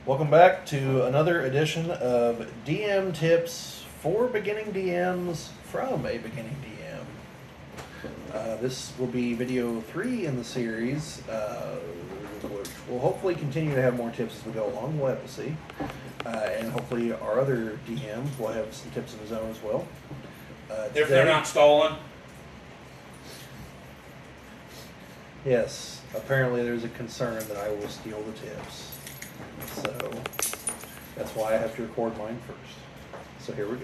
Welcome back to another edition of DM Tips for Beginning DMs from a Beginning DM. This will be video 3 in the series, which will hopefully continue to have more tips as we go along. We'll have to see. And hopefully our other DM will have some tips of his own as well. If they're not stolen. Yes, apparently there's a concern that I will steal the tips. So that's why I have to record mine first. So here we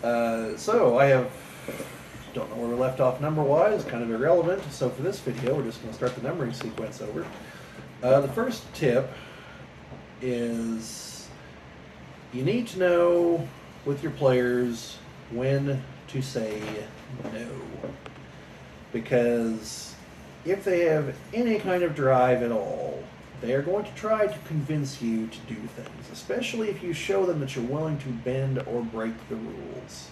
go. So I don't know where we left off number-wise, kind of irrelevant. So for this video, we're just going to start the numbering sequence over. The first tip is you need to know with your players when to say no. Because if they have any kind of drive at all, they are going to try to convince you to do things, especially if you show them that you're willing to bend or break the rules.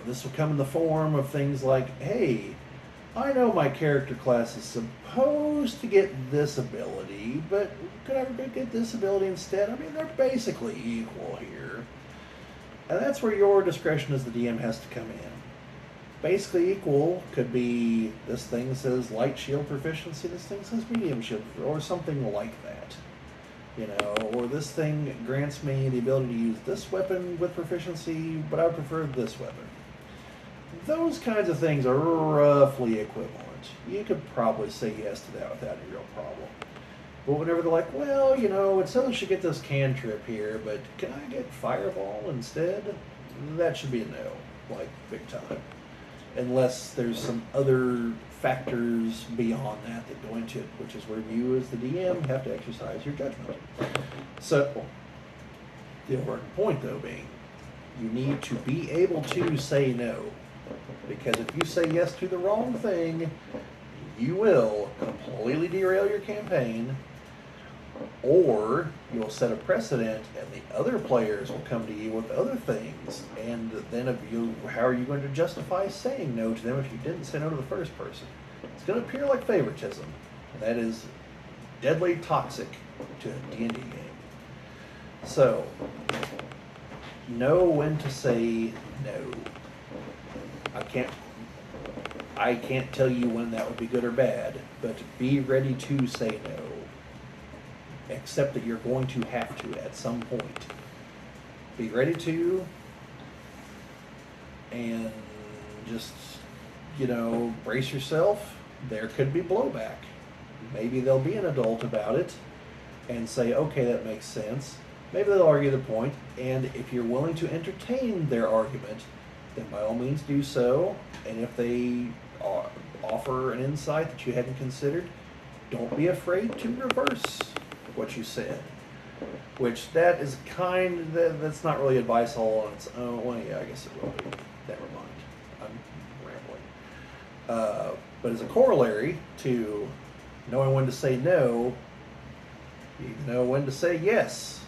This will come in the form of things like, hey, I know my character class is supposed to get this ability, but could I get this ability instead? I mean, they're basically equal here. And that's where your discretion as the DM has to come in. Basically equal could be this thing says light shield proficiency, this thing says medium shield, or something like that. You know, or this thing grants me the ability to use this weapon with proficiency, but I prefer this weapon. Those kinds of things are roughly equivalent. You could probably say yes to that without a real problem. But whenever they're like, well, you know, it says I should get this cantrip here, but can I get fireball instead? That should be a no, like big time. Unless there's some other factors beyond that go into it, which is where you as the DM have to exercise your judgment. So, the overarching point though being, you need to be able to say no. Because if you say yes to the wrong thing, you will completely derail your campaign, or you'll set a precedent and the other players will come to you with other things, and then how are you going to justify saying no to them if you didn't say no to the first person? It's going to appear like favoritism, and that is deadly toxic to a D&D game. So, know when to say no. I can't tell you when that would be good or bad, but be ready to say no. Accept that you're going to have to at some point. Be ready to, and just, brace yourself. There could be blowback. Maybe they'll be an adult about it and say, okay, that makes sense. Maybe they'll argue the point, and if you're willing to entertain their argument, then by all means do so. And if they offer an insight that you hadn't considered, don't be afraid to reverse what you said. Which that is that's not really advice all on its own. Well, yeah, I guess it will be. Never mind. I'm rambling. But as a corollary to knowing when to say no, you know when to say yes.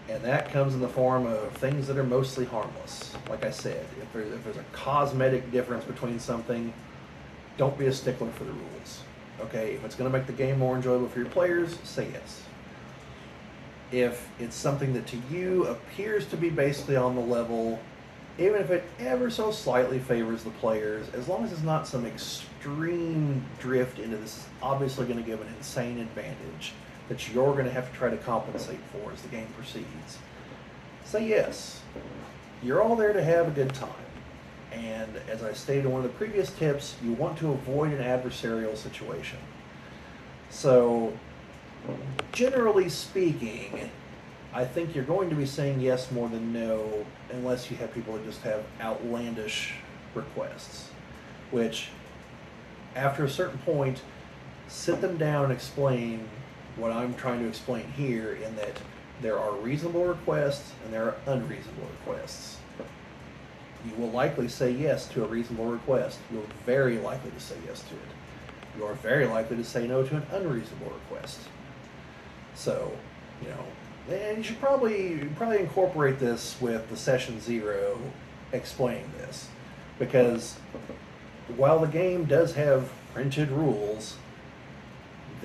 And that comes in the form of things that are mostly harmless. Like I said, if there's a cosmetic difference between something, don't be a stickler for the rules. Okay, if it's going to make the game more enjoyable for your players, say yes. If it's something that to you appears to be basically on the level, even if it ever so slightly favors the players, as long as it's not some extreme drift into this is obviously going to give an insane advantage that you're going to have to try to compensate for as the game proceeds, say yes. You're all there to have a good time. And as I stated in one of the previous tips, you want to avoid an adversarial situation. So, generally speaking, I think you're going to be saying yes more than no, unless you have people that just have outlandish requests. Which, after a certain point, sit them down and explain what I'm trying to explain here, in that there are reasonable requests and there are unreasonable requests. You will likely say yes to a reasonable request. You're very likely to say yes to it. You are very likely to say no to an unreasonable request. So, and you should probably incorporate this with the session 0 explaining this. Because while the game does have printed rules,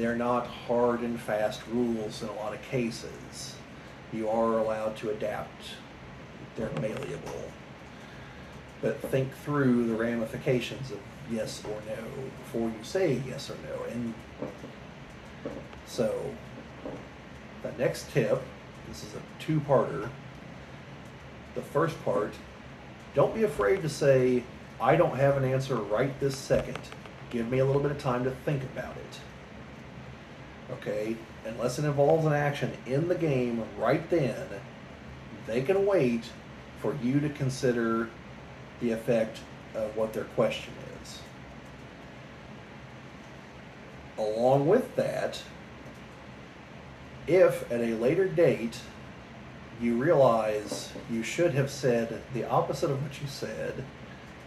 they're not hard and fast rules in a lot of cases. You are allowed to adapt. They're malleable. But think through the ramifications of yes or no before you say yes or no. And so, the next tip, this is a two-parter. The first part, don't be afraid to say, I don't have an answer right this second. Give me a little bit of time to think about it. Okay? Unless it involves an action in the game right then, they can wait for you to consider the effect of what their question is. Along with that, if at a later date you realize you should have said the opposite of what you said,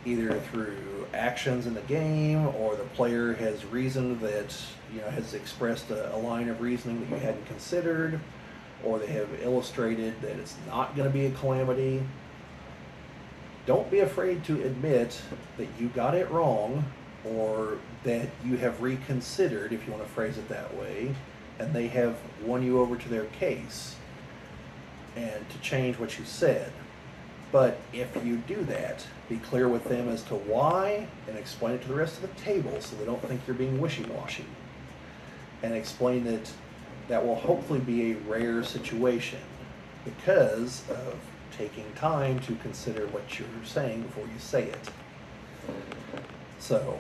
either through actions in the game or the player has reasoned that, has expressed a line of reasoning that you hadn't considered, or they have illustrated that it's not going to be a calamity, don't be afraid to admit that you got it wrong or that you have reconsidered, if you want to phrase it that way, and they have won you over to their case and to change what you said. But if you do that, be clear with them as to why and explain it to the rest of the table so they don't think you're being wishy-washy. And explain that that will hopefully be a rare situation because of taking time to consider what you're saying before you say it. So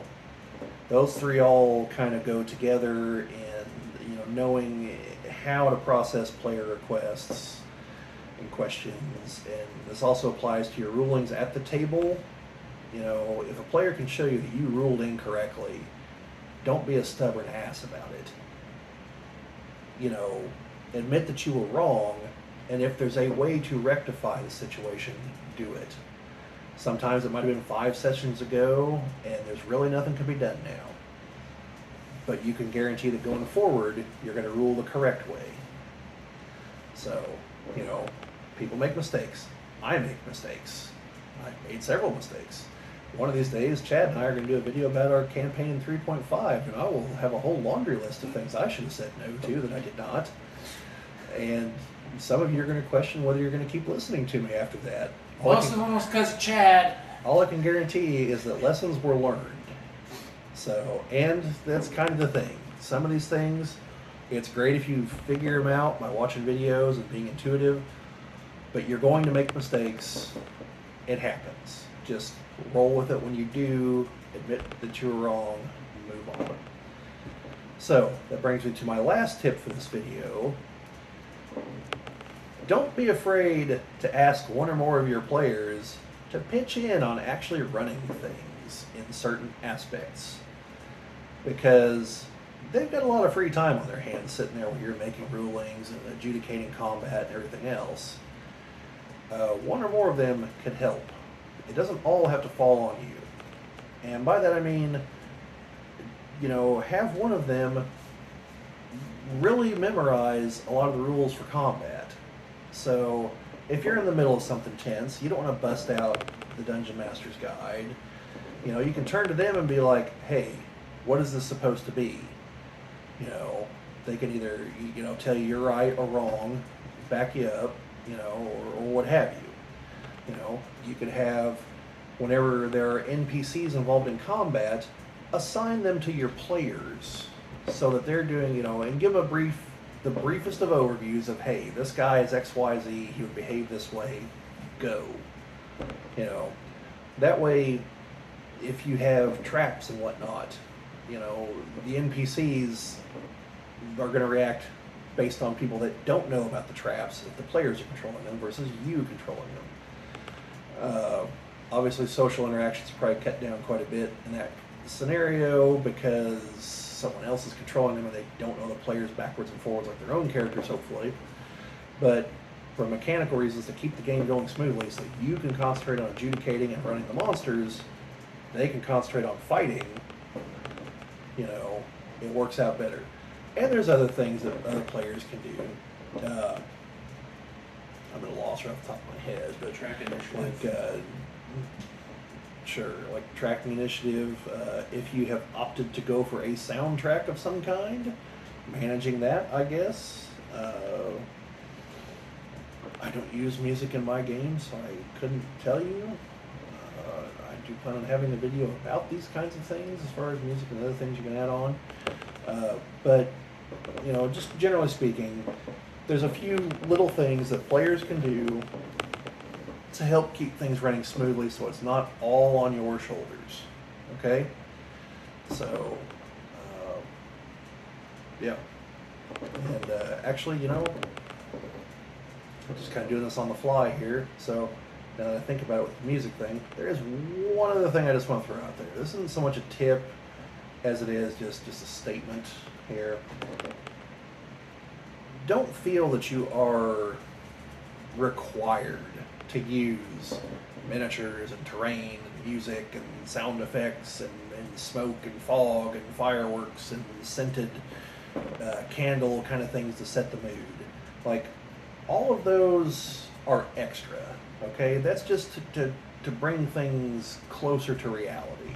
those three all kind of go together in knowing how to process player requests and questions. And this also applies to your rulings at the table. If a player can show you that you ruled incorrectly, don't be a stubborn ass about it. Admit that you were wrong, and if there's a way to rectify the situation, do it. Sometimes it might have been 5 sessions ago, and there's really nothing to be done now. But you can guarantee that going forward, you're going to rule the correct way. So, people make mistakes. I make mistakes. I've made several mistakes. One of these days, Chad and I are going to do a video about our campaign in 3.5, and I will have a whole laundry list of things I should have said no to that I did not. And some of you are going to question whether you're going to keep listening to me after that. Almost because of Chad. All I can guarantee is that lessons were learned. So, and that's kind of the thing. Some of these things, it's great if you figure them out by watching videos and being intuitive, but you're going to make mistakes. It happens. Just roll with it when you do, admit that you were wrong, and move on. So, that brings me to my last tip for this video. Don't be afraid to ask one or more of your players to pitch in on actually running things in certain aspects. Because they've got a lot of free time on their hands sitting there while you're making rulings and adjudicating combat and everything else. One or more of them can help. It doesn't all have to fall on you. And by that I mean, have one of them really memorize a lot of the rules for combat. So if you're in the middle of something tense, you don't want to bust out the Dungeon Master's Guide. You can turn to them and be like, hey, what is this supposed to be? They can either, tell you you're right or wrong, back you up, or what have you. You could have, whenever there are NPCs involved in combat, assign them to your players so that they're doing, and give the briefest of overviews of, hey, this guy is XYZ, he would behave this way, go. That way, if you have traps and whatnot, the NPCs are going to react based on people that don't know about the traps if the players are controlling them versus you controlling them. Obviously, social interactions are probably cut down quite a bit in that scenario because someone else is controlling them and they don't know the players backwards and forwards like their own characters, hopefully. But for mechanical reasons, to keep the game going smoothly so you can concentrate on adjudicating and running the monsters, they can concentrate on fighting, it works out better. And there's other things that other players can do. I'm at a loss right off the top of my head, but Track initiative. Like tracking initiative. If you have opted to go for a soundtrack of some kind, managing that, I guess. I don't use music in my games, so I couldn't tell you. I do plan on having a video about these kinds of things as far as music and other things you can add on. But, you know, just generally speaking, there's a few little things that players can do to help keep things running smoothly so it's not all on your shoulders. Okay? So, yeah. And actually, you know, I'm just kind of doing this on the fly here. So now that I think about it with the music thing, there is one other thing I just want to throw out there. This isn't so much a tip as it is just a statement here. Don't feel that you are required to use miniatures and terrain and music and sound effects and smoke and fog and fireworks and scented candle kind of things to set the mood. Like, all of those are extra, okay? That's just to bring things closer to reality.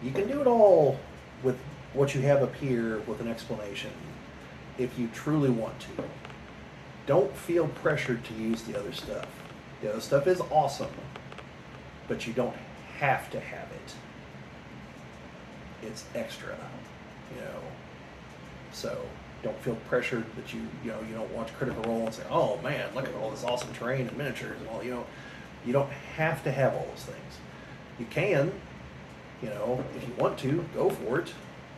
You can do it all with what you have up here with an explanation if you truly want to. Don't feel pressured to use the other stuff. The other stuff is awesome, but you don't have to have it. It's extra, you know. So don't feel pressured that you don't watch Critical Role and say, oh man, look at all this awesome terrain and miniatures and all, you know. You don't have to have all those things. You can, you know, if you want to, go for it.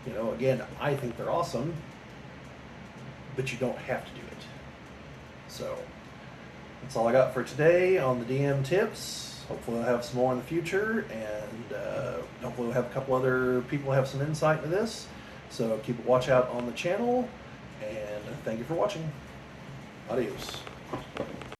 You know, again, I think they're awesome, but you don't have to do it. So that's all I got for today on the DM tips. Hopefully I'll have some more in the future, and hopefully we'll have a couple other people have some insight into this. So keep a watch out on the channel, and thank you for watching. Adios.